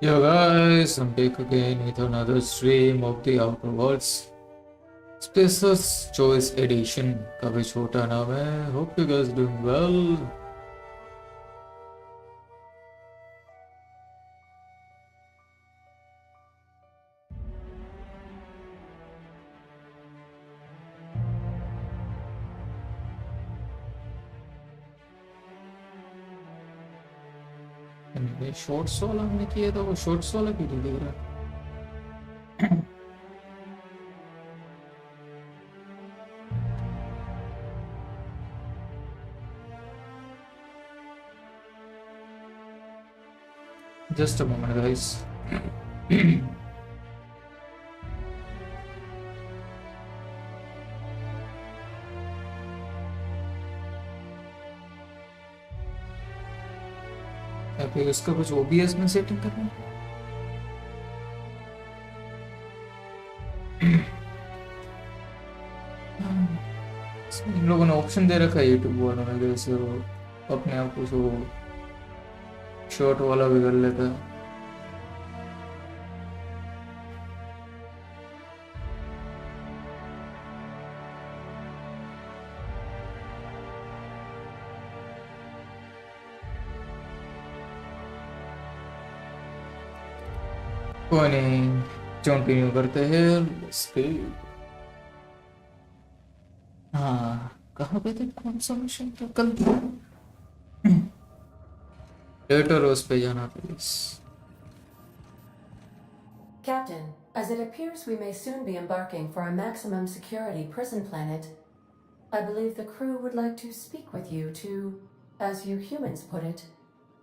Yo guys, I'm back again with another stream of the Outer Worlds Spacer's Choice Edition का भी छोटा नाम है. Hope you guys doing well. ये shorts वाला हमने किया था, वो शॉर्ट्स वाला क्यों नहीं दिख रहा? Just a moment guys. अभी उसका कुछ OBS में सेटिंग करना है. इन लोगों ने ऑप्शन दे रखा है यूट्यूब वालों ने, जैसे वो अपने आप को वो शॉर्ट वाला भी कर लेता है. कोई नहीं, कंटिन्यू करते हैं. हाँ, कहाँ पे थे? कौन सा मिशन था कल? लेटर उस पे जाना please. Captain, as it appears we may soon be embarking for a maximum security prison planet, I believe the crew would like to speak with you to, as you humans put it,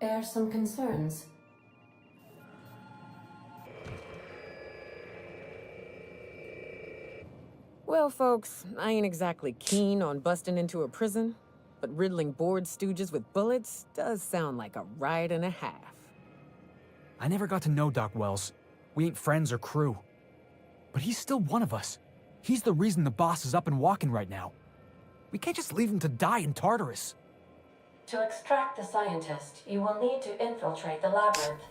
air some concerns. Well, folks, I ain't exactly keen on busting into a prison, but riddling bored stooges with bullets does sound like a ride and a half. I never got to know Doc Wells. We ain't friends or crew. But he's still one of us. He's the reason the boss is up and walking right now. We can't just leave him to die in Tartarus. To extract the scientist, you will need to infiltrate the labyrinth.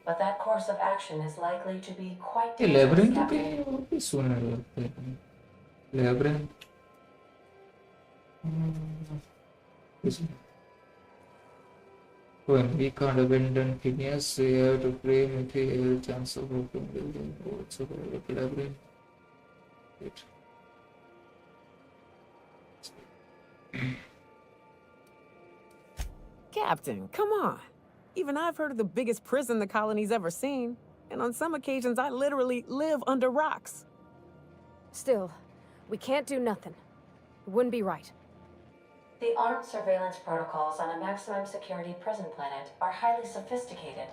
But that course of action is likely to be quite dangerous, Captain. Labyrinth. When we can't abandon Phineas, we have to pray with a chance of opening building also the labyrinth. Wait. Captain, come on. Even I've heard of the biggest prison the colony's ever seen, and on some occasions I literally live under rocks. Still, we can't do nothing. It wouldn't be right. The armed surveillance protocols on a maximum security prison planet are highly sophisticated.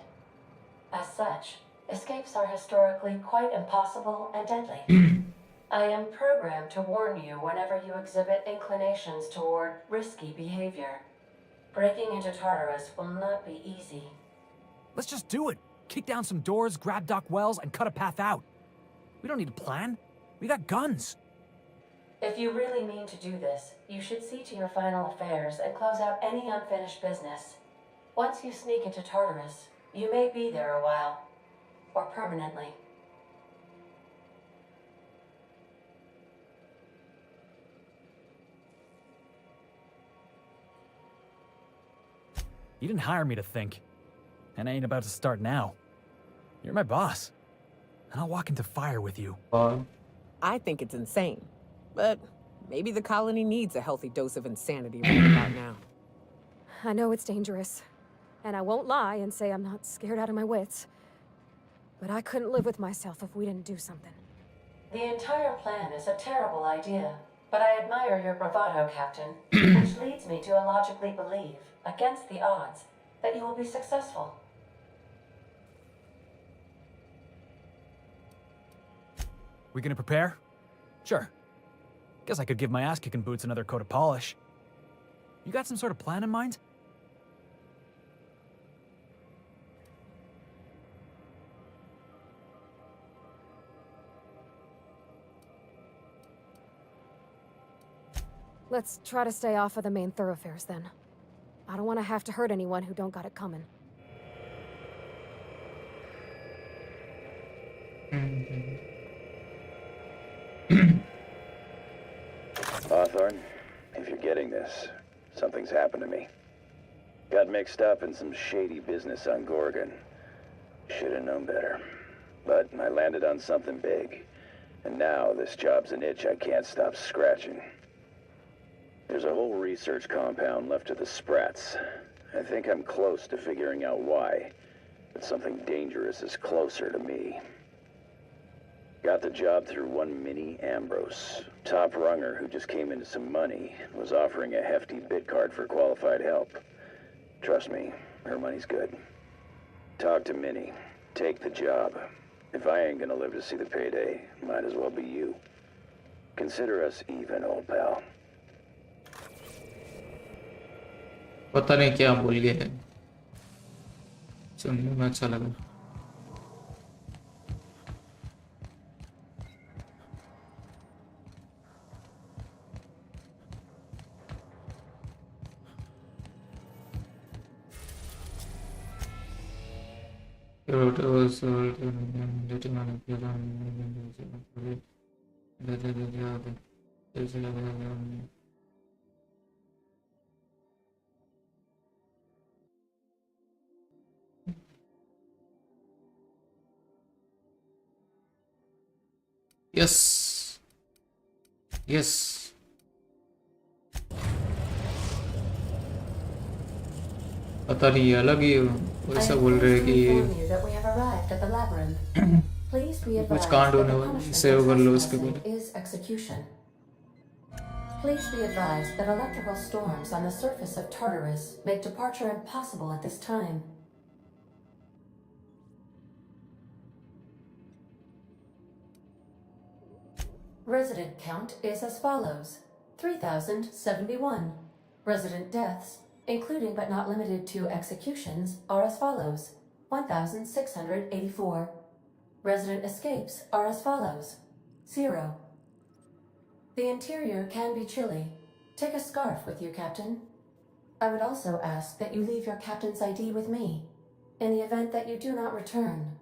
As such, escapes are historically quite impossible and deadly. I am programmed to warn you whenever you exhibit inclinations toward risky behavior. Breaking into Tartarus will not be easy. Let's just do it. Kick down some doors, grab Doc Wells, and cut a path out. We don't need a plan. We got guns. If you really mean to do this, you should see to your final affairs and close out any unfinished business. Once you sneak into Tartarus, you may be there a while. Or permanently. You didn't hire me to think. And I ain't about to start now. You're my boss. And I'll walk into fire with you. I think it's insane, but maybe the colony needs a healthy dose of insanity right about now. I know it's dangerous, and I won't lie and say I'm not scared out of my wits. But I couldn't live with myself if we didn't do something. The entire plan is a terrible idea, but I admire your bravado, Captain, which leads me to illogically believe, against the odds, that you will be successful. We gonna prepare? Sure. Guess I could give my ass-kicking boots another coat of polish. You got some sort of plan in mind? Let's try to stay off of the main thoroughfares then. I don't want to have to hurt anyone who don't got it coming. Mhm. Hawthorne, if you're getting this, something's happened to me. Got mixed up in some shady business on Gorgon. Should have known better. But I landed on something big. And now this job's an itch I can't stop scratching. There's a whole research compound left of the Sprats. I think I'm close to figuring out why. But something dangerous is closer to me. Got the job through one Minnie Ambrose. Top runger who just came into some money, was offering a hefty bid card for qualified help. Trust me, her money's good. Talk to Minnie. Take the job. If I ain't gonna live to see the payday, might as well be you. Consider us even, old pal. पता नहीं क्या बोल गए हैं सुनने में अच्छा लगा यस यस पता नहीं अलग ही वैसा बोल रहे हैं कि कुछ कांड होने वाले सेव कर लो उसके बाद Please be advised that electrical storms on the surface of Tartarus make departure impossible at this time. Resident count is as follows: 3,071. Resident deaths, including but not limited to executions, are as follows: 1,684. Resident escapes are as follows: 0. The interior can be chilly. Take a scarf with you, Captain. I would also ask that you leave your captain's ID with me, in the event that you do not return.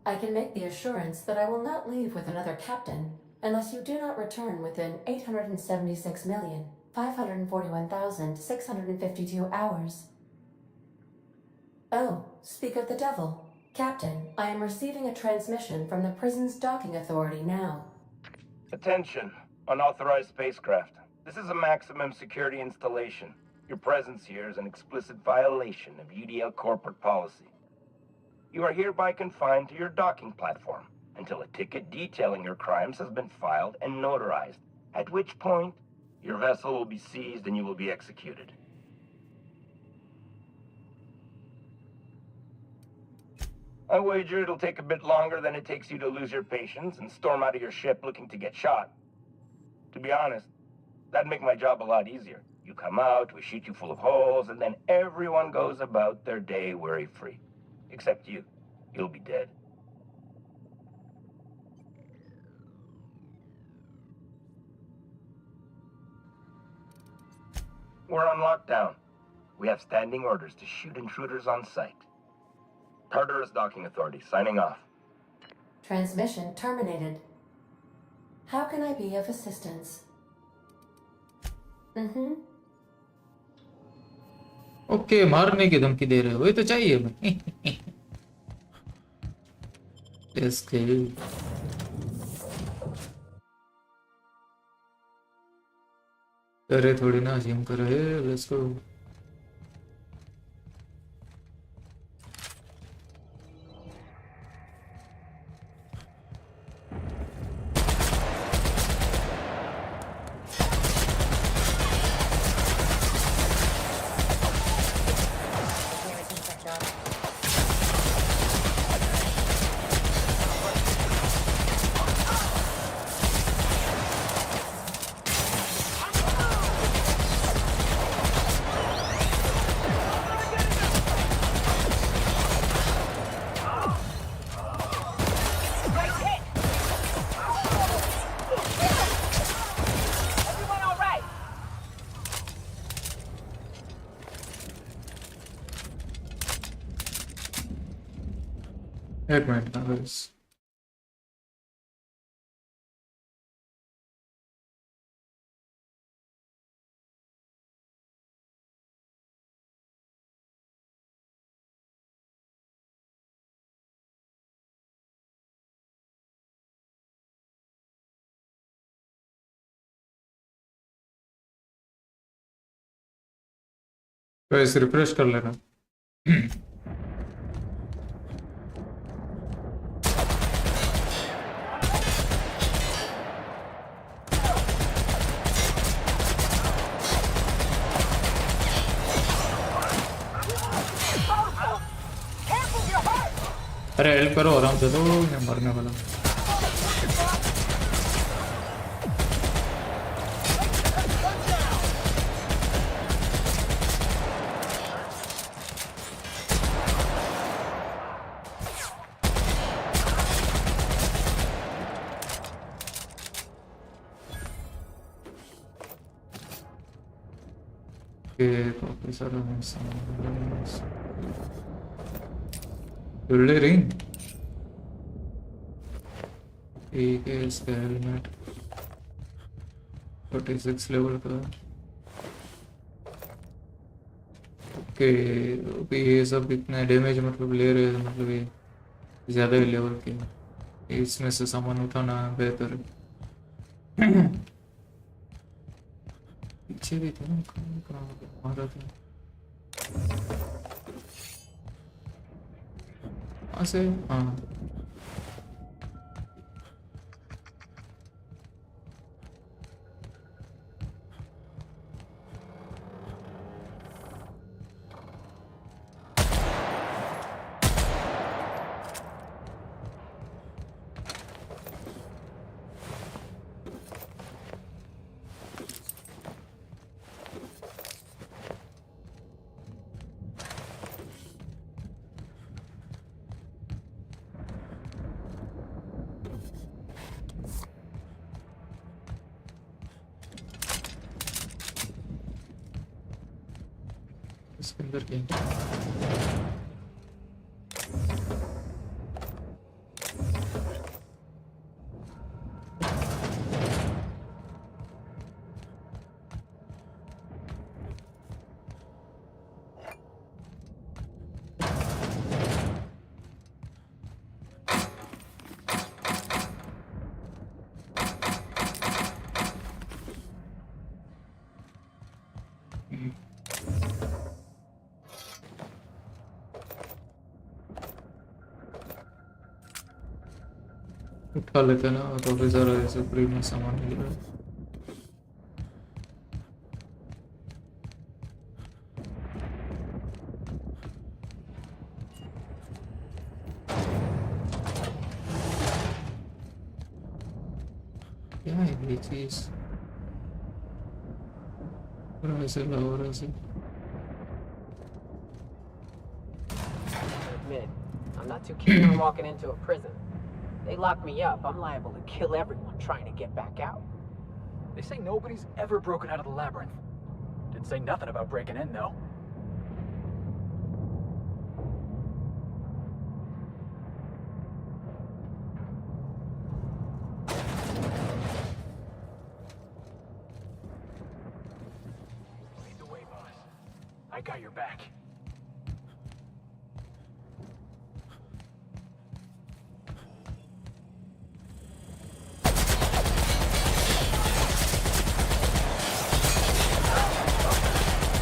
I can make the assurance that I will not leave with another captain unless you do not return within 876,541,652 hours. Oh, speak of the devil. Captain, I am receiving a transmission from the prison's docking authority now. Attention, unauthorized spacecraft. This is a maximum security installation. Your presence here is an explicit violation of UDL corporate policy. You are hereby confined to your docking platform until a ticket detailing your crimes has been filed and notarized, at which point your vessel will be seized and you will be executed. I wager it'll take a bit longer than it takes you to lose your patience and storm out of your ship looking to get shot. To be honest, that'd make my job a lot easier. You come out, we shoot you full of holes, and then everyone goes about their day worry-free. Except you. You'll be dead. We're on lockdown. We have standing orders to shoot intruders on sight. Tartarus Docking Authority, signing off. Transmission terminated. How can I be of assistance? Okay मारने की धमकी दे रहे हो ये तो चाहिए मैं escape करे थोड़ी ना जिम कर रहे लेट्स गो एक मिनट ना guys. Guys, refresh कर लेना. अरे हेल्प करो आराम से, तो मैं मरने वाला हूँ. काफी सारा जुल्ले रिंग. ठीक है, इसका हेलमेट 46 लेवल का. ओके, अभी ये सब इतने डैमेज मतलब ले रहे हैं, मतलब ये ज़्यादा ही लेवल के. इसमें से सामान उठाना बेहतर है. पीछे भी था ना, कहाँ मारा था. कहाँ से? हाँ, इसके अंदर क्या? उठा लेते हैं ना, तो फिर ज़रा ऐसे फ्री में सामान मिल रहा है. क्या है ये चीज़? ऐसे लाओ ऐसे. Admit, I'm not too keen on walking into a prison. They lock me up, I'm liable to kill everyone trying to get back out. They say nobody's ever broken out of the labyrinth. Didn't say nothing about breaking in, though. Lead the way, boss. I got your back.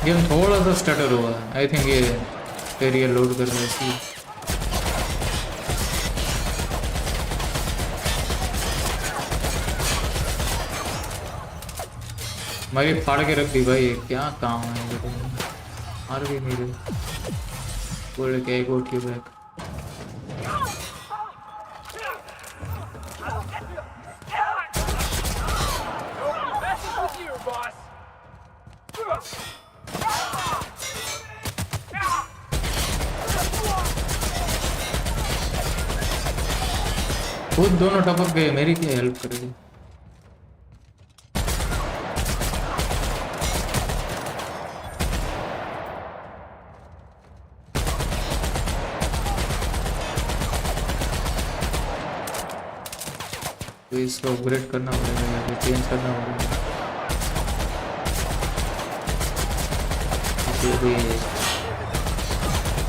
Game थोड़ा सा stutter हुआ. I think ये area load कर रहा है इसलिए. भाई फाड़ के रख दी भाई, क्या काम है ये. मार भी नहीं रहे. बोले क्या गो टू बैक. खुद दोनों टपक गए, मेरी क्या हेल्प करेगी. तो इसको अपग्रेड करना पड़ेगा या फिर चेंज करना पड़ेगा। ये भी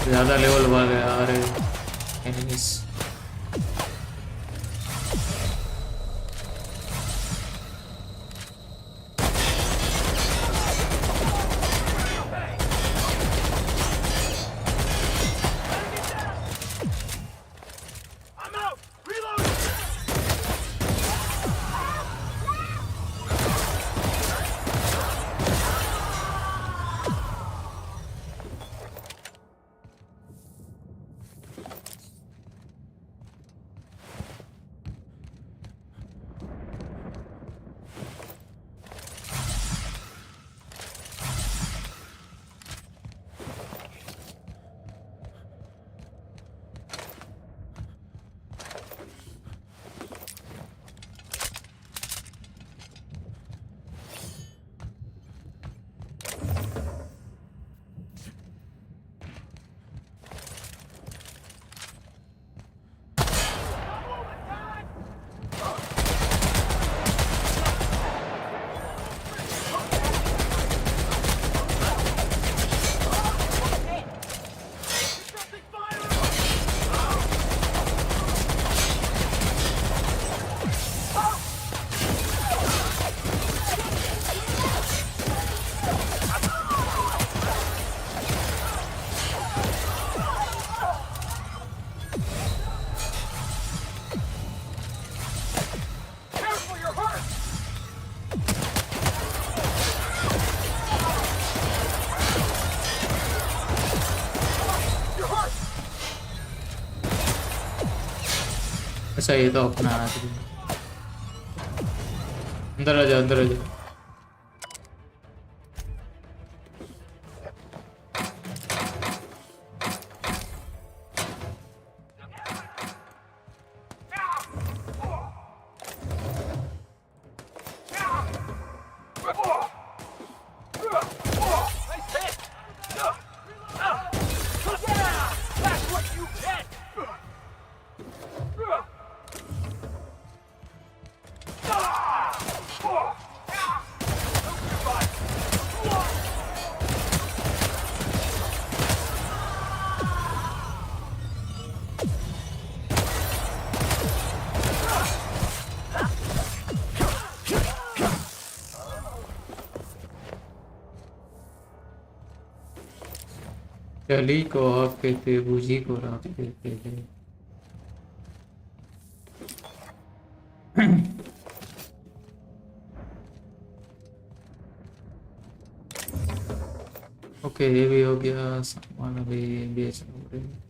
ज़्यादा लेवल वाले आ रहे एनिमीज। अच्छा ये तो अपना आदमी। अंदर आ जा, अंदर आ जा। कली को आप कहते, बूझी को रात कहते हैं। ओके ये भी हो गया, सामान अभी बेचना पड़ेगा।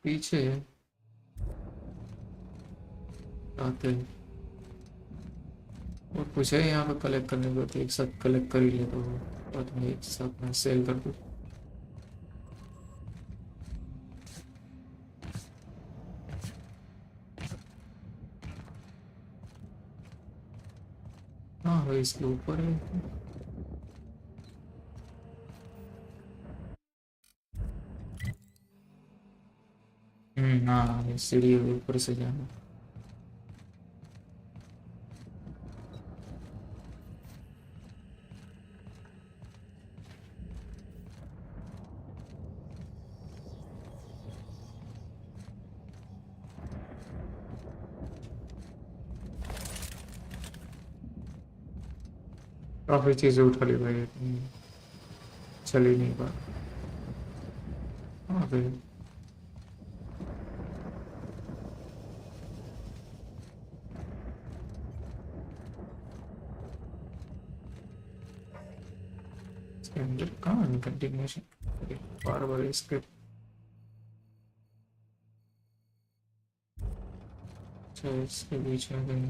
पीछे आते हैं और कुछ है यहाँ पे कलेक्ट करने को, तो एक साथ कलेक्ट कर ही ले, तो बाद में एक साथ में सेल कर दो। हाँ भाई इसके ऊपर है। हाँ ये सीढ़ी ऊपर से जाना। काफी चीजें उठा ली भाई, चल ही नहीं पा। हाँ भाई इसके अंदर कहाँ है कंटिन्यूशन? बार बार स्क्रिप्ट। अच्छा इसके बीच में कहीं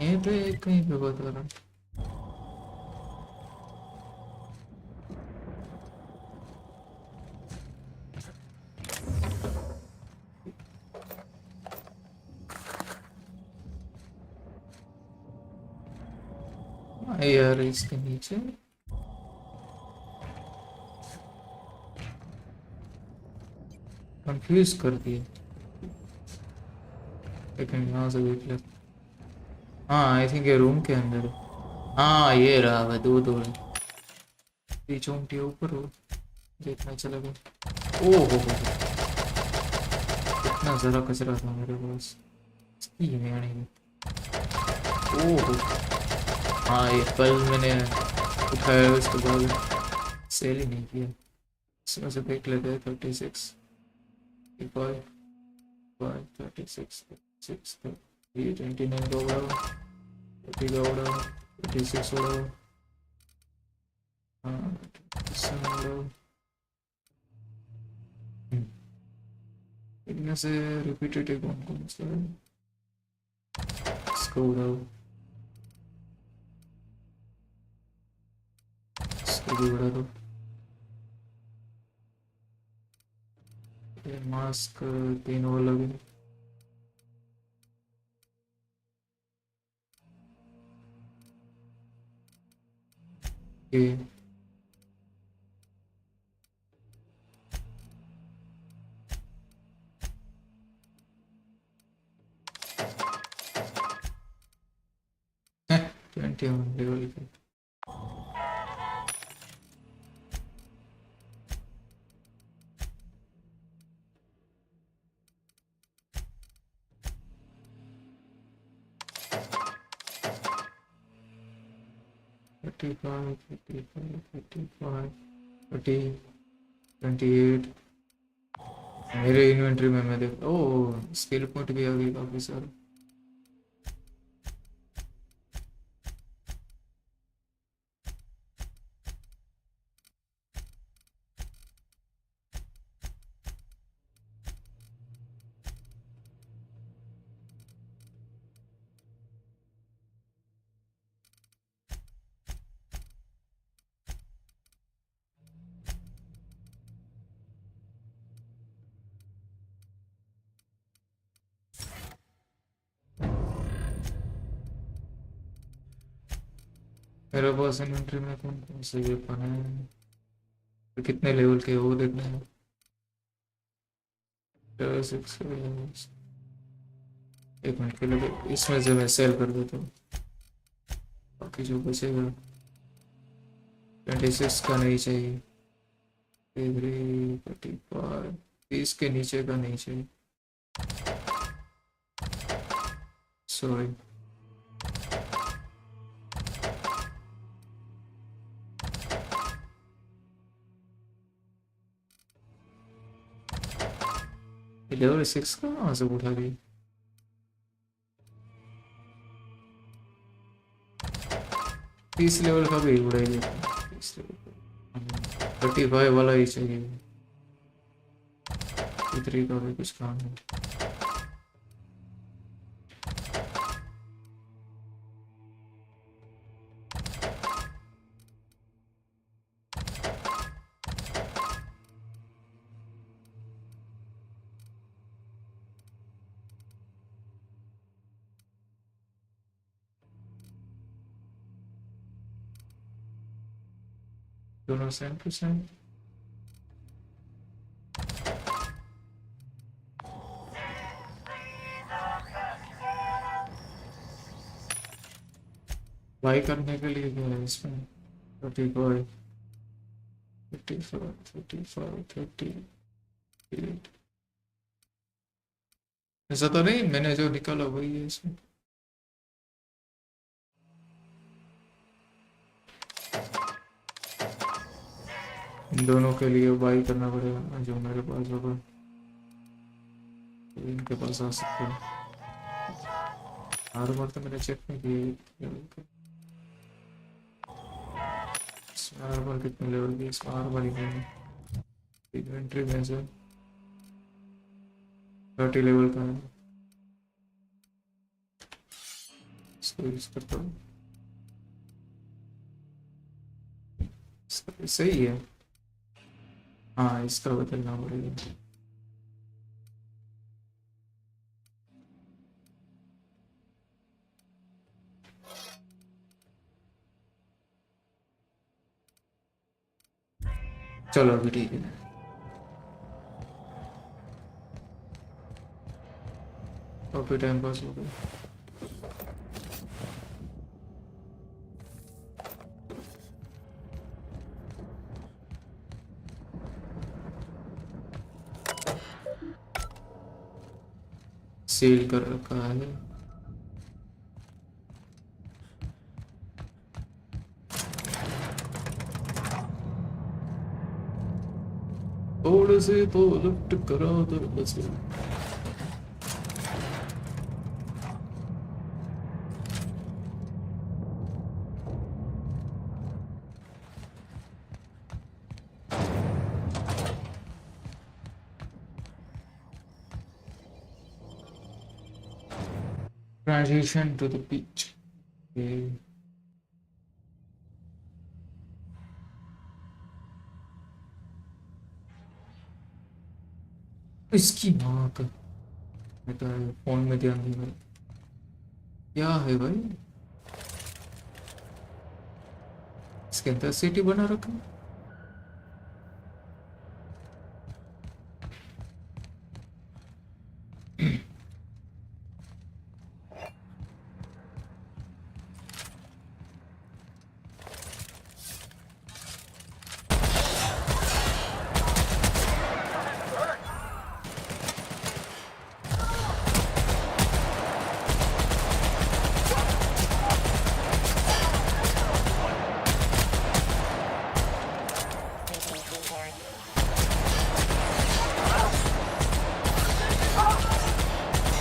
यहीं पे कहीं पे बता रहा। हाँ यार इसके नीचे कंफ्यूज कर दिए, लेकिन यहाँ से देख ले। हाँ आई थिंक ये रूम के अंदर है। हाँ ये रहा है, दो दो है, चोंटी ऊपर हो, देखना चला गया। ओहो इतना सारा कचरा था मेरे पास, इसकी में आने में। ओहो हाँ ये कल मैंने उठाया, उसके बाद सेल ही नहीं किया। इसमें से देख लेते हैं 36 35 36 6 ये 29 का उड़ा, 30 का उड़ा, 36 उड़ा, हाँ 27 उड़ा। इनमें से रिपीटेटिव कौन कौन सा है, इसको उड़ाओ, इसको भी उड़ा दो। ये मास्क 3 और लगे। ये 21 लेवल के। Thirty-five, 28। मेरे इन्वेंटरी में मैं देख, ओह स्किल पॉइंट भी आ गई काफी सारे। मेरे पास इन्वेंटरी में कौन कौन से वेपन है, तो कितने लेवल के वो देखना है। 6 एक मिनट के लिए इसमें से मैं सेल कर देता हूँ, बाकी जो बचेगा 26 का नहीं चाहिए, 35 30 के नीचे का नहीं चाहिए, सॉरी। लेवल 6 का कहाँ से उठा दी, 30 लेवल का भी उड़ाई देता हूँ, 30 लेवल 35 वाला ही चाहिए, 3 का भी कुछ काम है। दोनों सेम टू सेम। बाई करने के लिए क्या है इसमें, 35 55 35 38 ऐसा तो नहीं, मैंने जो निकाला वही है इसमें। इन दोनों के लिए बाई करना पड़ेगा जो मेरे पास होगा, तो इनके पास आ सकते हैं। आर्मर तो मैंने चेक नहीं किया। इसमें आर्मर कितने लेवल की, इसमें आर्मर ही नहीं है। इन्वेंट्री में से 30 लेवल का है। इसको यूज करता हूँ, सही है। हाँ, इसका बदलना पड़ेगा। चलो अभी ठीक है। काफी टाइम पास हो गया। सेल कर रखा है। थोड़े से तो लिफ्ट करा तो बस। Transition to the beach. Okay. इसकी माँ का मैं तो फोन में ध्यान नहीं भाई। क्या है भाई, इसके अंदर सिटी बना रखा है।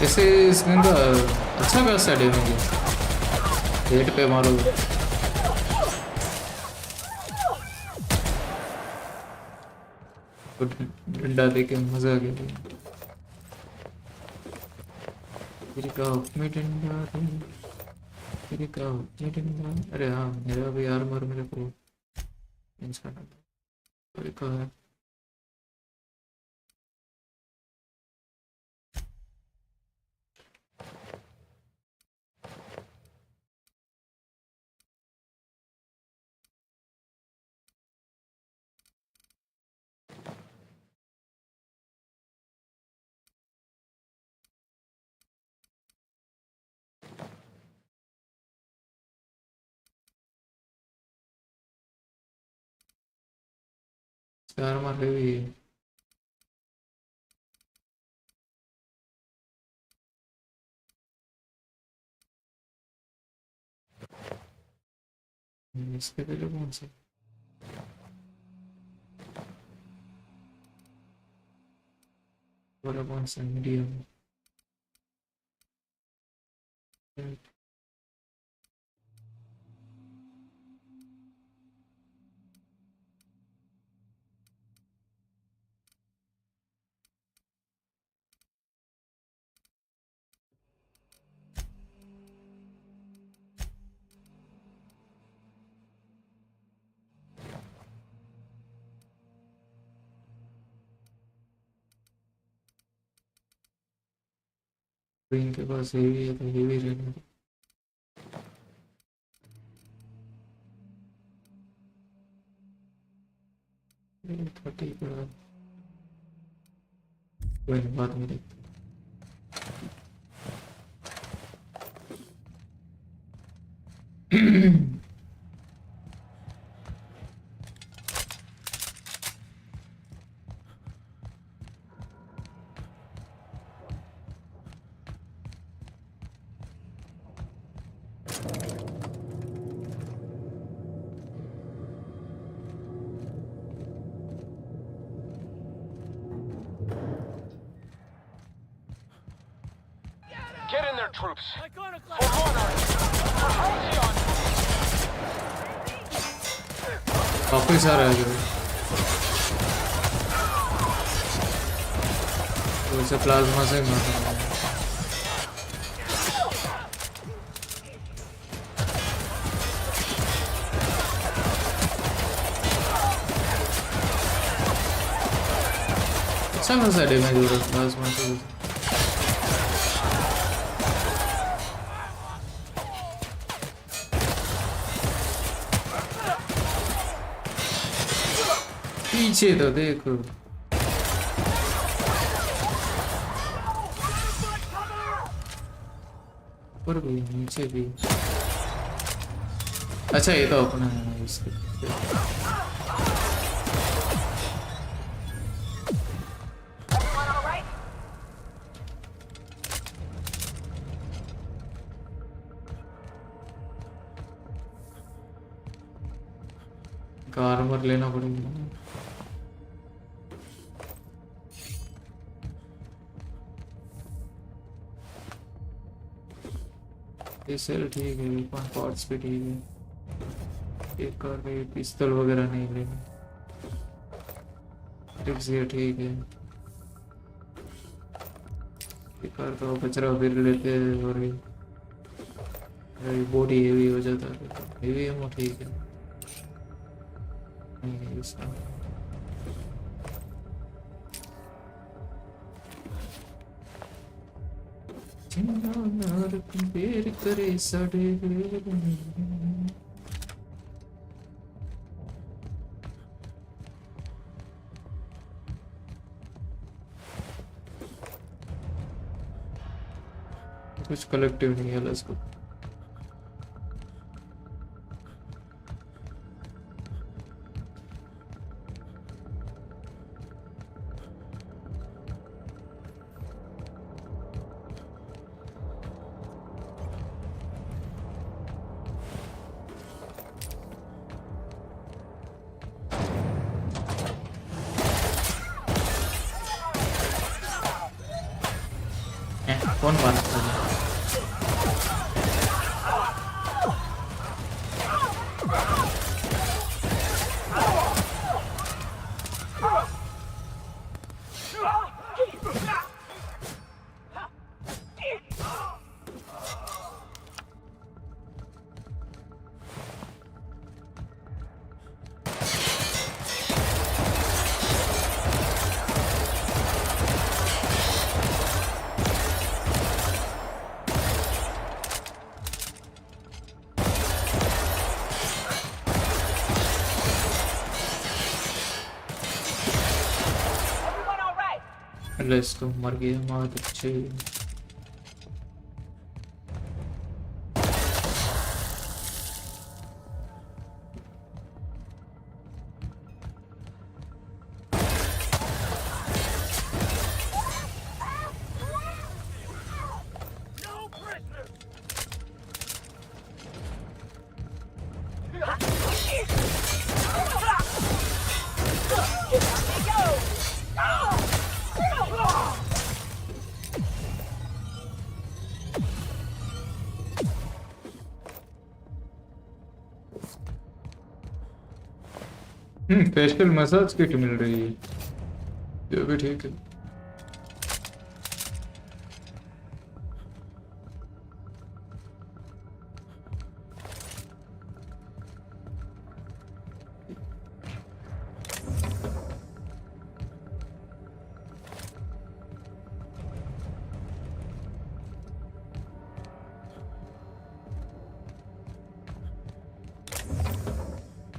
ऐसे इसमें का अच्छा खासा डैमेज है, हेड पे मारो तो डंडा देके मजा आ गया। तेरे का में डंडा दे, तेरे का में डंडा। अरे हाँ, मेरा भी आर्मर मेरे को चेंज करना था। अरे कहाँ है? आर्मर है भी। इसके पहले कौन सा वाला, कौन सा मीडियम? इनके पास हेवी है तो हेवी रहने दो। थर्टी का कोई बात नहीं देखते। Get in there, troops. For Monarch. For Halcyon. वापस आ रहा है जो तो इसे प्लाज्मा से मारना है। अच्छा खासा डैमेज हो रहा है प्लाज्मा से। पीछे तो देखो ऊपर भी नीचे भी। अच्छा ये तो अपना है इसके आर्मर लेना पड़ेगा। ये सेल ठीक है, वेपन पार्ट्स भी ठीक है। एक कर रही पिस्तौल वगैरह नहीं लेनी। ट्रिक्स ये ठीक है। एक कर तो कचरा फिर लेते हैं और बॉडी हेवी हो जाता है। हेवी एमो ठीक है। नहीं इसका कंपेयर करे साढ़े कुछ कलेक्टिव नहीं है इसको। कौन बात कर रहा है? इसको मर गया बहुत अच्छे। फेशियल मसाज किट मिल रही है, ये भी ठीक है।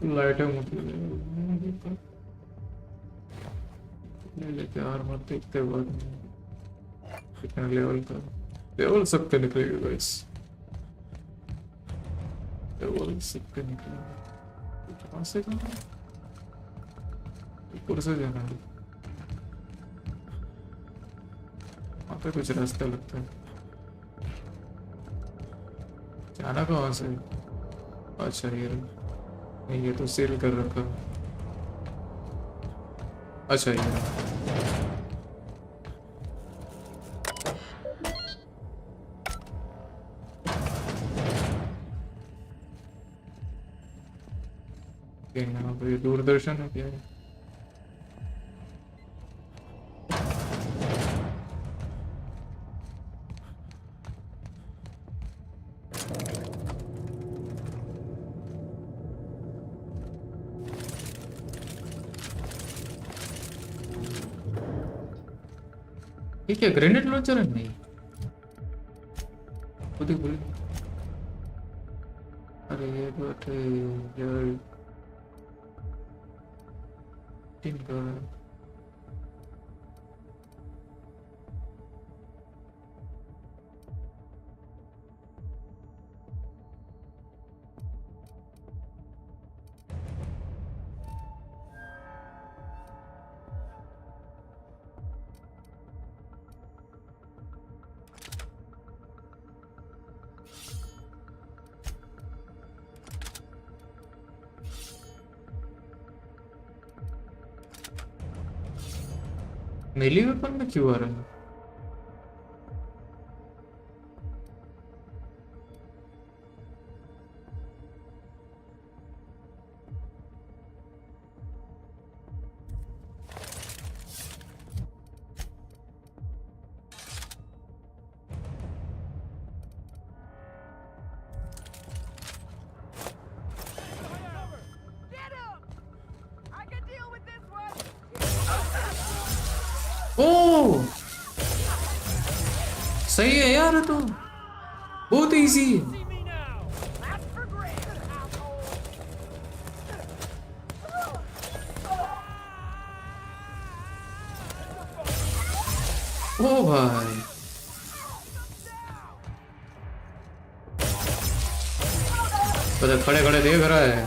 लाइटें ले लेते आर्मर, देखते बाद में कितना लेवल का। लेवल सबके निकलेगा गाइस, लेवल सबके निकलेगा। कहाँ से कहाँ ऊपर से जाना है, वहाँ पे कुछ रास्ता लगता है। जाना कहाँ से? अच्छा ये नहीं, ये तो सेल कर रखा। अच्छा ये यहाँ पे दूरदर्शन है क्या? ये क्या ग्रेनेड लॉन्चर है? नहीं खुद ही बोले। अरे ये बट यार तीन का मेली वेपन में क्यों आ रहा है? Get him! I can deal with this one! ओ सही है यार, तो बहुत इजी है। See me now! That's for granted, asshole! ओ भाई पता खड़े खड़े देख रहा है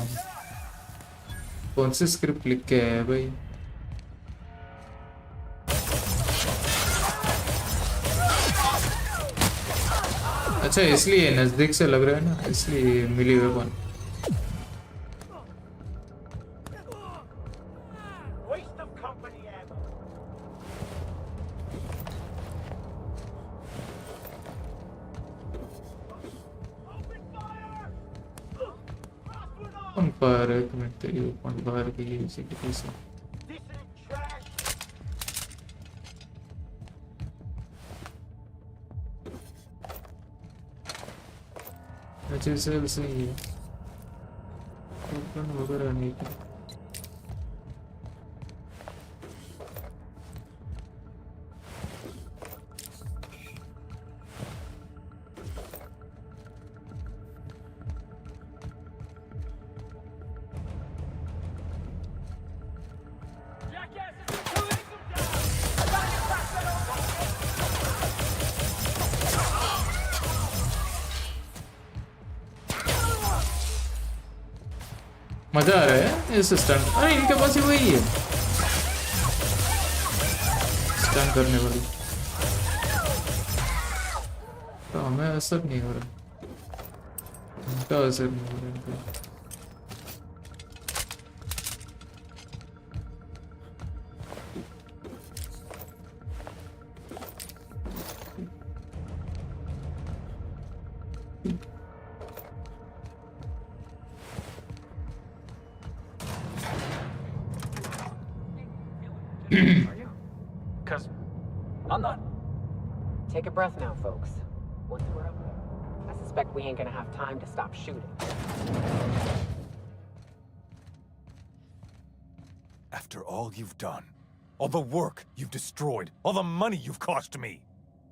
कौन सी स्क्रिप्ट लिख के है भाई। अच्छा इसलिए नजदीक से लग रहा है ना, इसलिए मिली weapon. Waste of company ammo! Open fire! Crossbow off! On fire है, कमेंट तेरी ऑन फायर की इसी के से। Decent trash! अच्छे से सही है, ओपन वगैरह नहीं था। Jackasses are shooting them down! I gotta get past that old मजा आ रहा है इस स्टंट। अरे इनके पास ही वही है स्टंट करने वाली, तो हमें असर नहीं हो रहा, उनका असर नहीं हो रहा इनका। Because I'm not. Take a breath now, folks. Once we're up there, I suspect we ain't gonna have time to stop shooting. After all you've done, all the work you've destroyed, all the money you've cost me,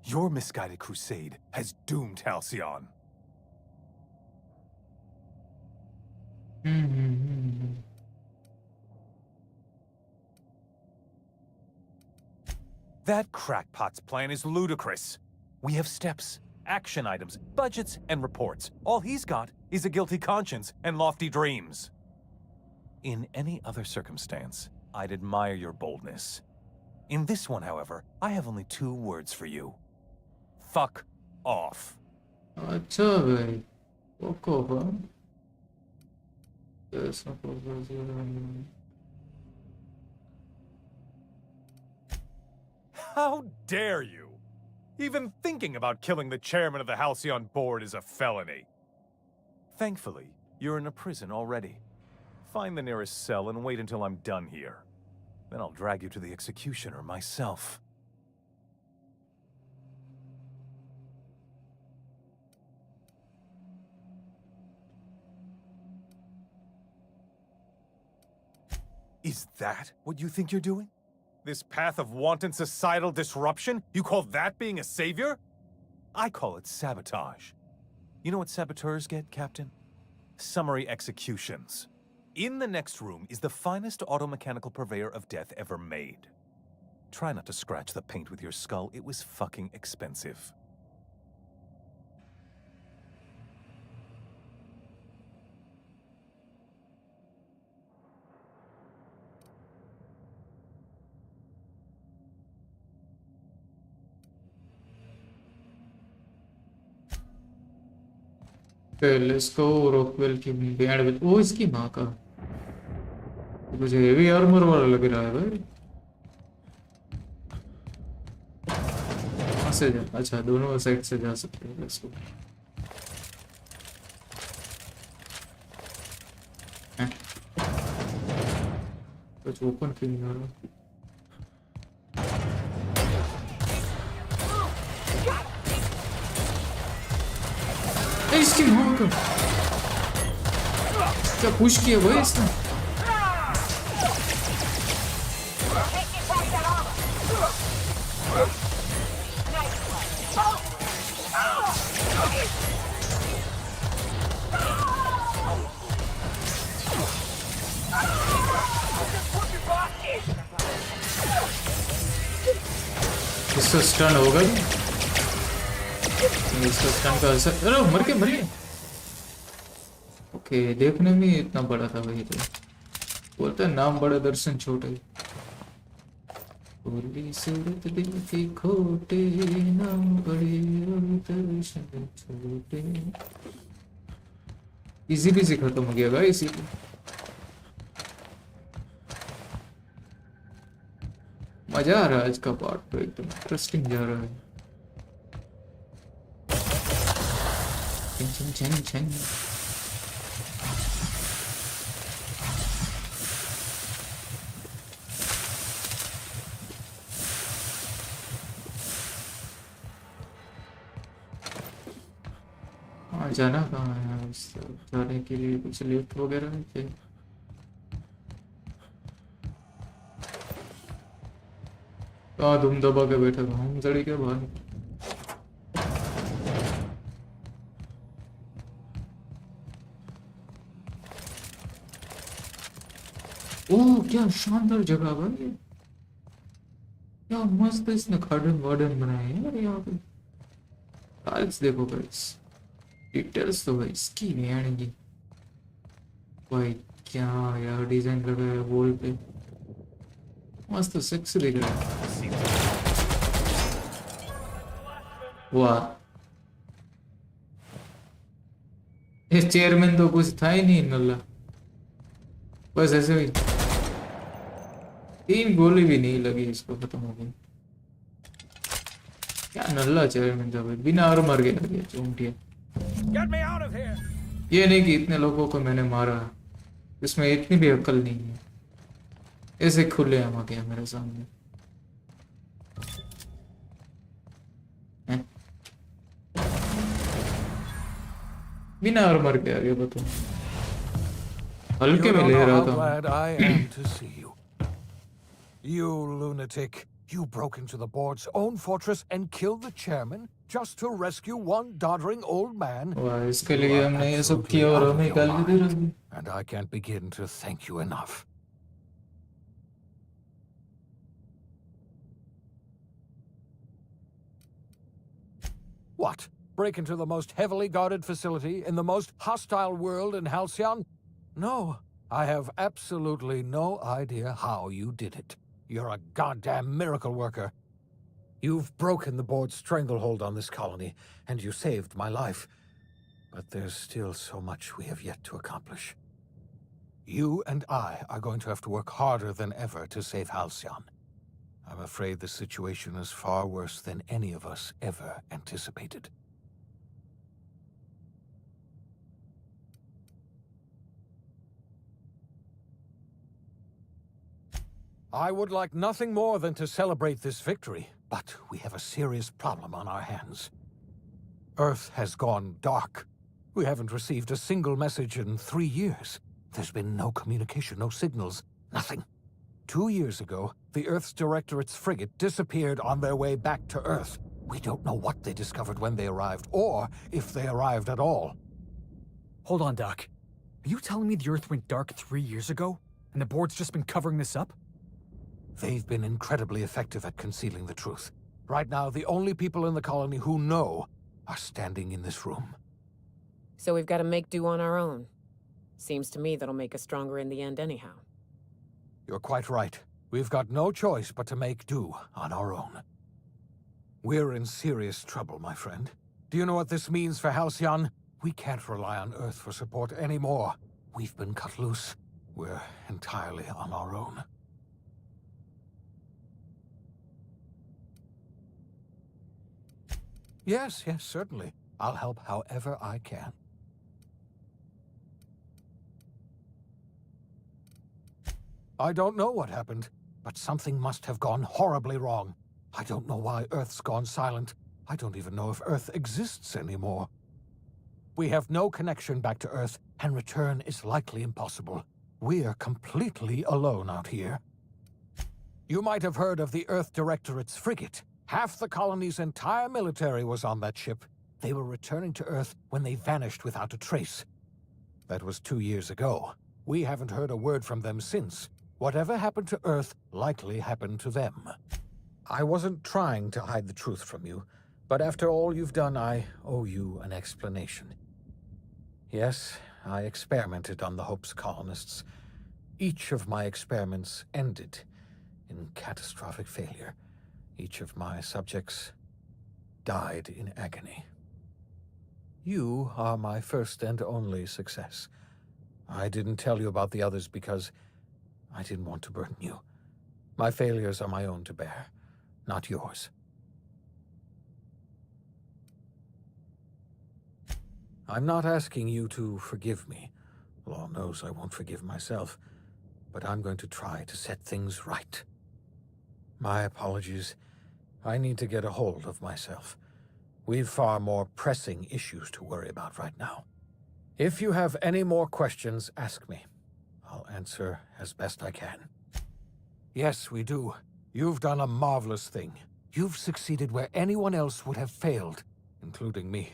your misguided crusade has doomed Halcyon. That crackpot's plan is ludicrous. We have steps, action items, budgets, and reports. All he's got is a guilty conscience and lofty dreams. In any other circumstance, I'd admire your boldness. In this one, however, I have only 2 words for you. Fuck off. अच्छा भाई fuck off, huh? Yes, no problem. How dare you? Even thinking about killing the chairman of the Halcyon board is a felony. Thankfully, you're in a prison already. Find the nearest cell and wait until I'm done here. Then I'll drag you to the executioner myself. Is that what you think you're doing? This path of wanton societal disruption? You call that being a savior? I call it sabotage. You know what saboteurs get, Captain? Summary executions. In the next room is the finest automechanical purveyor of death ever made. Try not to scratch the paint with your skull. It was fucking expensive. Okay, let's go. Rockwell की band with ओ इसकी माँ का मुझे heavy armour वाला लग रहा है भाई। कहाँ से जा? अच्छा दोनों साइड से जा सकते हैं। let's go. कुछ ओपन क्यों नहीं हो रहा? इसकी माँ का क्या पुश किया भाई इसने? इसका स्टन होगा इसका स्टन का असर। अरे मर गए। ओके देखने में इतना बड़ा था वही तो बोलता है नाम बड़ा दर्शन छोटे। बोली सूरत दिल के खोटे नाम बड़े और दर्शन छोटे। इजी भी खत्म हो गया गाइस इसी मजा आ रहा है। आज का पार्ट तो एकदम इंटरेस्टिंग जा रहा है। चंग जाना कहाँ है? जाने के लिए कुछ लिफ्ट वगैरह है क्या? कहाँ धूम दबा के बैठा था हम जड़ी के बाहर। ओह क्या शानदार जगह भाई। क्या मस्त इसने गार्डन वार्डन बनाए हैं यार। यहाँ पे टाइल्स देखो गाइस। डिटेल्स तो भाई इसकी नहीं आएंगी भाई। क्या यार डिजाइन लगा है वॉल पे। मस्त सेक्स दिख रहा है। वाह इस चेयरमैन तो कुछ था ही नहीं नल्ला। बस ऐसे ही 3 गोली भी नहीं लगी इसको खत्म हो गई। क्या नल्ला चेयरमैन था भाई। बिना और मर गया चूंटिया। ये नहीं कि इतने लोगों को मैंने मारा इसमें इतनी भी अक्ल नहीं है। ऐसे खुले हम आ गया मेरे सामने। बिना और मर गया। ये बताओ हल्के में ले रहा था। Glad I am to see you. You lunatic. You broke into the board's own fortress and killed the chairman just to rescue one doddering old man. वाह इसके लिए हमने ये सब किया और हमें गाली दे रहा है। And I can't begin to thank you enough. What? Break into the most heavily guarded facility in the most hostile world in Halcyon? No, I have absolutely no idea how you did it. You're a goddamn miracle worker. You've broken the board's stranglehold on this colony, and you saved my life. But there's still so much we have yet to accomplish. You and I are going to have to work harder than ever to save Halcyon. I'm afraid the situation is far worse than any of us ever anticipated. I would like nothing more than to celebrate this victory, but we have a serious problem on our hands. Earth has gone dark. We haven't received a single message in 3 years. There's been no communication, no signals, nothing. 2 years ago, the Earth's Directorate's frigate disappeared on their way back to Earth. We don't know what they discovered when they arrived, or if they arrived at all. Hold on, Doc. Are you telling me the Earth went dark 3 years ago, and the board's just been covering this up? They've been incredibly effective at concealing the truth. Right now, the only people in the colony who know are standing in this room. So we've got to make do on our own. Seems to me that'll make us stronger in the end anyhow. You're quite right. We've got no choice but to make do on our own. We're in serious trouble, my friend. Do you know what this means for Halcyon? We can't rely on Earth for support anymore. We've been cut loose. We're entirely on our own. Yes, certainly. I'll help however I can. I don't know what happened, but something must have gone horribly wrong. I don't know why Earth's gone silent. I don't even know if Earth exists anymore. We have no connection back to Earth, and return is likely impossible. We're completely alone out here. You might have heard of the Earth Directorate's frigate. Half the colony's entire military was on that ship. They were returning to Earth when they vanished without a trace. That was 2 years ago. We haven't heard a word from them since. Whatever happened to Earth likely happened to them. I wasn't trying to hide the truth from you, but after all you've done, I owe you an explanation. Yes, I experimented on the Hope's colonists. Each of my experiments ended in catastrophic failure. Each of my subjects died in agony. You are my first and only success. I didn't tell you about the others because I didn't want to burden you. My failures are my own to bear, not yours. I'm not asking you to forgive me. Law knows I won't forgive myself, but I'm going to try to set things right. My apologies. I need to get a hold of myself. We've far more pressing issues to worry about right now. If you have any more questions, ask me. I'll answer as best I can. Yes, we do. You've done a marvelous thing. You've succeeded where anyone else would have failed, including me.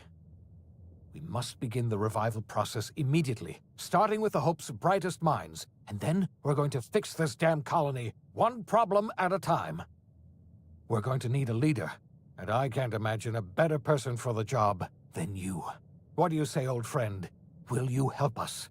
We must begin the revival process immediately, starting with the Hope's brightest minds, and then we're going to fix this damn colony, one problem at a time. We're going to need a leader, and I can't imagine a better person for the job than you. What do you say, old friend? Will you help us?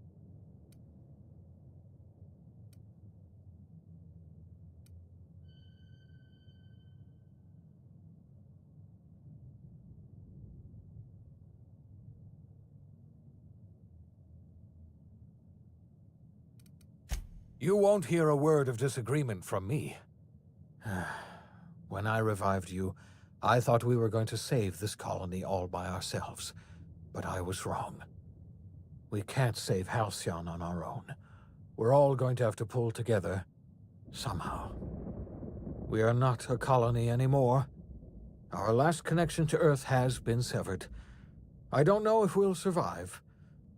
You won't hear a word of disagreement from me. When I revived you, I thought we were going to save this colony all by ourselves, but I was wrong. We can't save Halcyon on our own. We're all going to have to pull together, somehow. We are not a colony anymore. Our last connection to Earth has been severed. I don't know if we'll survive,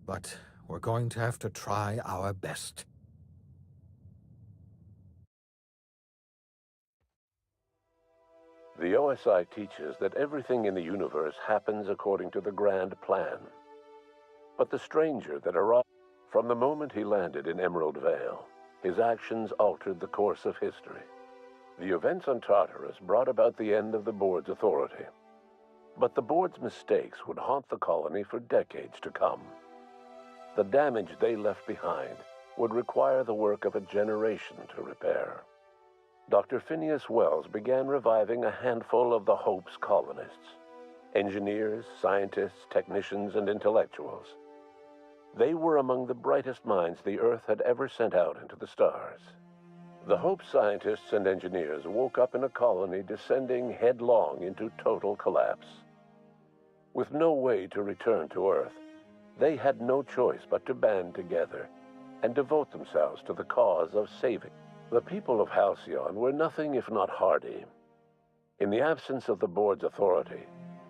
but we're going to have to try our best. The OSI teaches that everything in the universe happens according to the grand plan. But the stranger that arrived, from the moment he landed in Emerald Vale, his actions altered the course of history. The events on Tartarus brought about the end of the board's authority. But the board's mistakes would haunt the colony for decades to come. The damage they left behind would require the work of a generation to repair. Dr. Phineas Wells began reviving a handful of the Hope's colonists. Engineers, scientists, technicians, and intellectuals. They were among the brightest minds the Earth had ever sent out into the stars. The Hope scientists and engineers woke up in a colony descending headlong into total collapse. With no way to return to Earth, they had no choice but to band together and devote themselves to the cause of saving The people of Halcyon were nothing if not hardy. In the absence of the board's authority,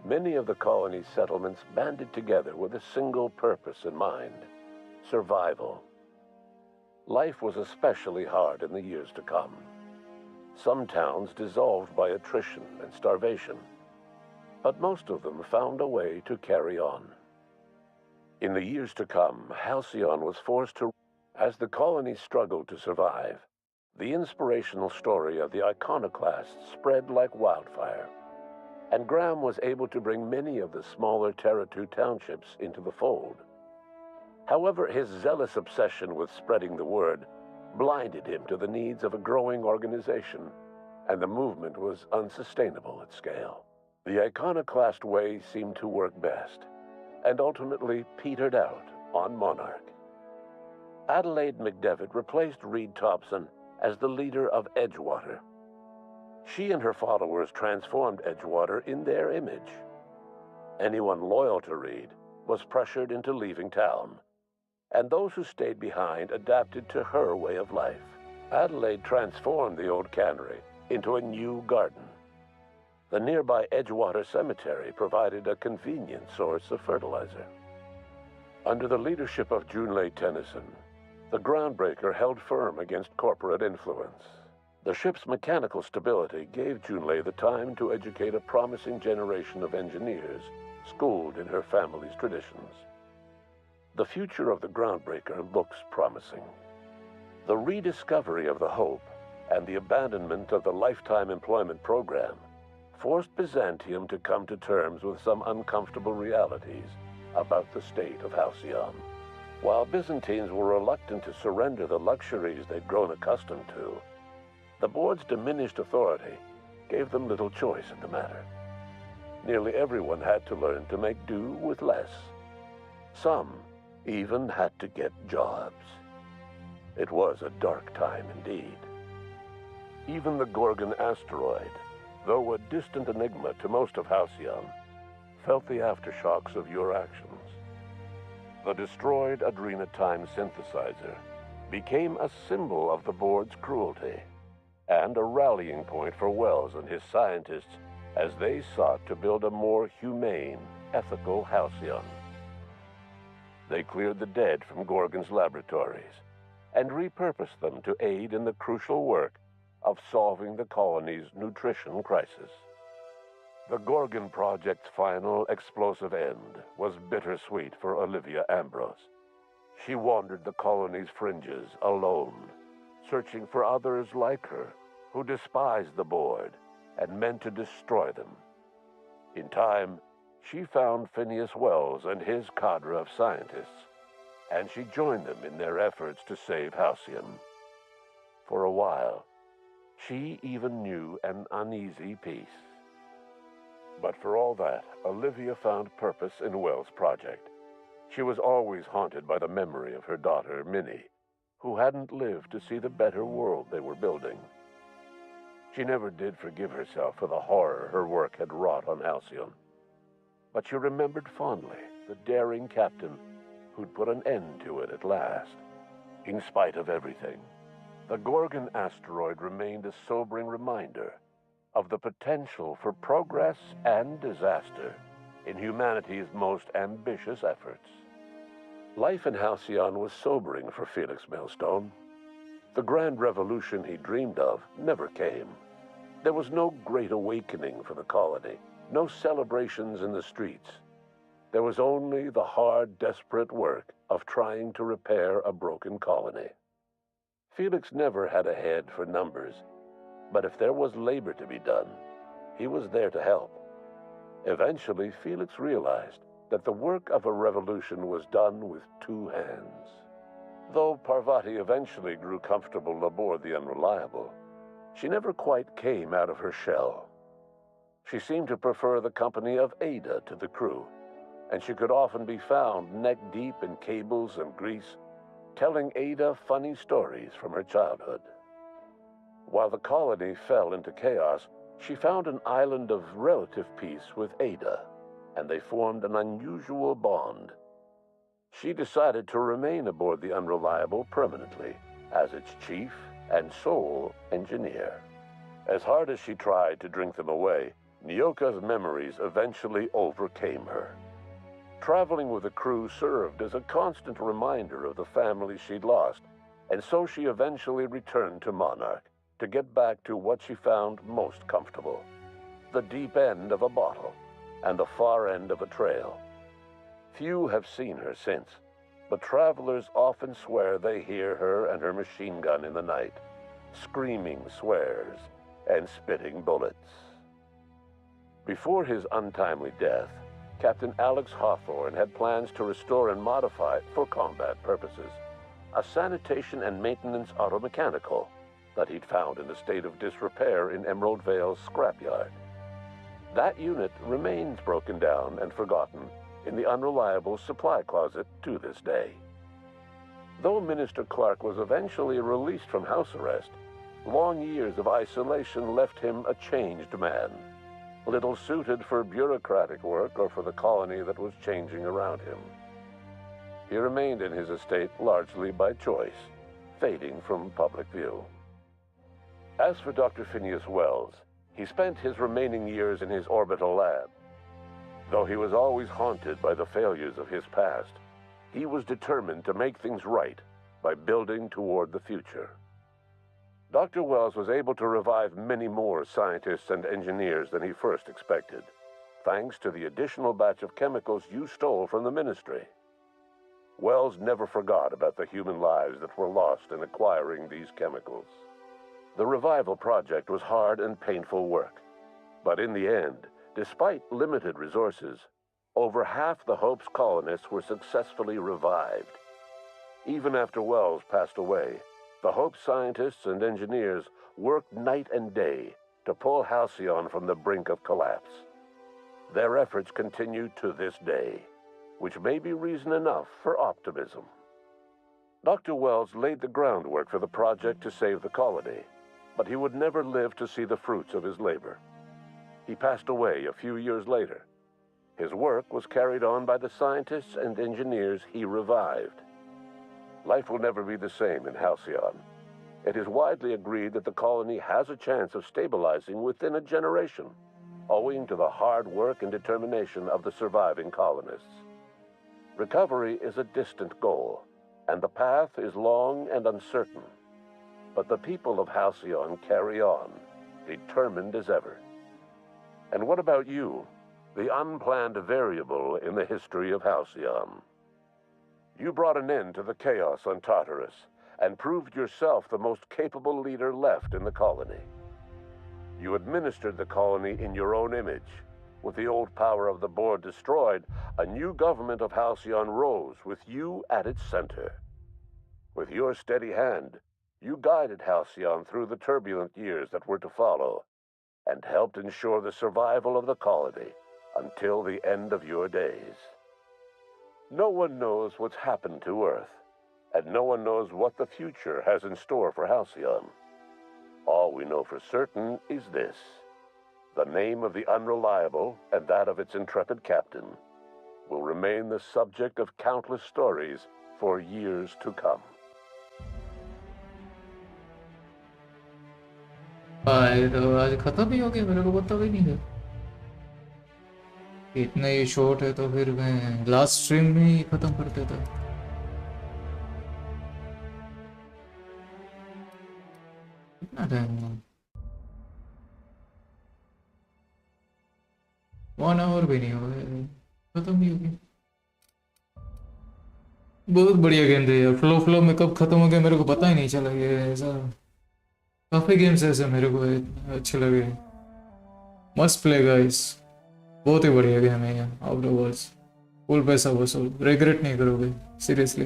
many of the colony's settlements banded together with a single purpose in mind: survival. Life was especially hard in the years to come. Some towns dissolved by attrition and starvation, but most of them found a way to carry on. In the years to come, Halcyon was forced to, as the colony struggled to survive, the inspirational story of the iconoclasts spread like wildfire, and Graham was able to bring many of the smaller Terra 2 townships into the fold. However, his zealous obsession with spreading the word blinded him to the needs of a growing organization, and the movement was unsustainable at scale. The iconoclast way seemed to work best, and ultimately petered out on Monarch. Adelaide McDevitt replaced Reed Thompson as the leader of Edgewater. She and her followers transformed Edgewater in their image. Anyone loyal to Reed was pressured into leaving town, and those who stayed behind adapted to her way of life. Adelaide transformed the old cannery into a new garden. The nearby Edgewater Cemetery provided a convenient source of fertilizer. Under the leadership of Junlei Tennyson, the groundbreaker held firm against corporate influence. The ship's mechanical stability gave Junlei the time to educate a promising generation of engineers schooled in her family's traditions. The future of the groundbreaker looks promising. The rediscovery of the Hope and the abandonment of the lifetime employment program forced Byzantium to come to terms with some uncomfortable realities about the state of Halcyon. While Byzantines were reluctant to surrender the luxuries they'd grown accustomed to, the board's diminished authority gave them little choice in the matter. Nearly everyone had to learn to make do with less. Some even had to get jobs. It was a dark time indeed. Even the Gorgon asteroid, though a distant enigma to most of Halcyon, felt the aftershocks of your actions. The destroyed adrenatime synthesizer became a symbol of the board's cruelty, and a rallying point for Wells and his scientists as they sought to build a more humane, ethical Halcyon. They cleared the dead from Gorgon's laboratories and repurposed them to aid in the crucial work of solving the colony's nutrition crisis. The Gorgon Project's final explosive end was bittersweet for Olivia Ambrose. She wandered the colony's fringes alone, searching for others like her who despised the board and meant to destroy them. In time, she found Phineas Wells and his cadre of scientists, and she joined them in their efforts to save Halcyon. For a while, she even knew an uneasy peace. But for all that, Olivia found purpose in Wells' project. She was always haunted by the memory of her daughter, Minnie, who hadn't lived to see the better world they were building. She never did forgive herself for the horror her work had wrought on Halcyon, but she remembered fondly the daring captain who'd put an end to it at last. In spite of everything, the Gorgon asteroid remained a sobering reminder of the potential for progress and disaster in humanity's most ambitious efforts. Life in Halcyon was sobering for Felix Millstone. The grand revolution he dreamed of never came. There was no great awakening for the colony, no celebrations in the streets. There was only the hard, desperate work of trying to repair a broken colony. Felix never had a head for numbers, but if there was labor to be done, he was there to help. Eventually, Felix realized that the work of a revolution was done with two hands. Though Parvati eventually grew comfortable aboard the Unreliable, she never quite came out of her shell. She seemed to prefer the company of Ada to the crew, and she could often be found neck-deep in cables and grease, telling Ada funny stories from her childhood. While the colony fell into chaos, she found an island of relative peace with Ada, and they formed an unusual bond. She decided to remain aboard the Unreliable permanently, as its chief and sole engineer. As hard as she tried to drink them away, Nyoka's memories eventually overcame her. Traveling with the crew served as a constant reminder of the family she'd lost, and so she eventually returned to Monarch to get back to what she found most comfortable: the deep end of a bottle and the far end of a trail. Few have seen her since, but travelers often swear they hear her and her machine gun in the night, screaming swears and spitting bullets. Before his untimely death, Captain Alex Hawthorne had plans to restore and modify, for combat purposes, a sanitation and maintenance automechanical that he'd found in a state of disrepair in Emerald Vale's scrapyard. That unit remains broken down and forgotten in the unreliable supply closet to this day. Though Minister Clark was eventually released from house arrest, long years of isolation left him a changed man, little suited for bureaucratic work or for the colony that was changing around him. He remained in his estate largely by choice, fading from public view. As for Dr. Phineas Wells, he spent his remaining years in his orbital lab. Though he was always haunted by the failures of his past, he was determined to make things right by building toward the future. Dr. Wells was able to revive many more scientists and engineers than he first expected, thanks to the additional batch of chemicals you stole from the Ministry. Wells never forgot about the human lives that were lost in acquiring these chemicals. The revival project was hard and painful work, but in the end, despite limited resources, over half the Hope's colonists were successfully revived. Even after Wells passed away, the Hope scientists and engineers worked night and day to pull Halcyon from the brink of collapse. Their efforts continue to this day, which may be reason enough for optimism. Dr. Wells laid the groundwork for the project to save the colony, but he would never live to see the fruits of his labor. He passed away a few years later. His work was carried on by the scientists and engineers he revived. Life will never be the same in Halcyon. It is widely agreed that the colony has a chance of stabilizing within a generation, owing to the hard work and determination of the surviving colonists. Recovery is a distant goal, and the path is long and uncertain. But the people of Halcyon carry on, determined as ever. And what about you, the unplanned variable in the history of Halcyon? You brought an end to the chaos on Tartarus, and proved yourself the most capable leader left in the colony. You administered the colony in your own image. With the old power of the board destroyed, a new government of Halcyon rose with you at its center. With your steady hand, you guided Halcyon through the turbulent years that were to follow, and helped ensure the survival of the colony until the end of your days. No one knows what's happened to Earth, and no one knows what the future has in store for Halcyon. All we know for certain is this: the name of the Unreliable and that of its intrepid captain will remain the subject of countless stories for years to come. भाई तो आज खत्म ही हो गया, मेरे को पता भी नहीं था। इतना ही शॉर्ट है तो फिर मैं लास्ट स्ट्रीम में ही खत्म कर देता। कितना टाइम हुआ? 1 आवर भी नहीं हो गया, खत्म ही हो गया। बहुत बढ़िया गेम थे यार, फ्लो में कब खत्म हो गया मेरे को पता ही नहीं चला। ये ऐसा काफी गेम्स ऐसे मेरे को अच्छे लगे। मस्ट प्ले गाइस, बहुत ही बढ़िया गेम है यार। आउट ऑफ वर्ल्ड्स फुल पैसा वसूल, रिग्रेट नहीं करोगे सीरियसली।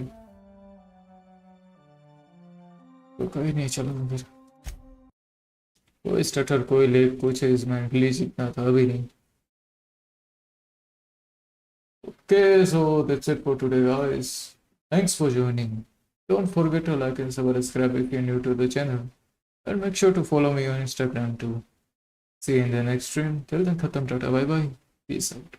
तो कहीं नहीं चलो फिर, कोई स्टटर कोई लेक कुछ इसमें ग्लिच इतना था अभी नहीं। Okay, so that's it for today guys. Thanks for joining. Don't forget to like and subscribe if you're new to the channel. And make sure to follow me on Instagram too. See you in the next stream. Till then, khatam, tata, bye bye. Peace out.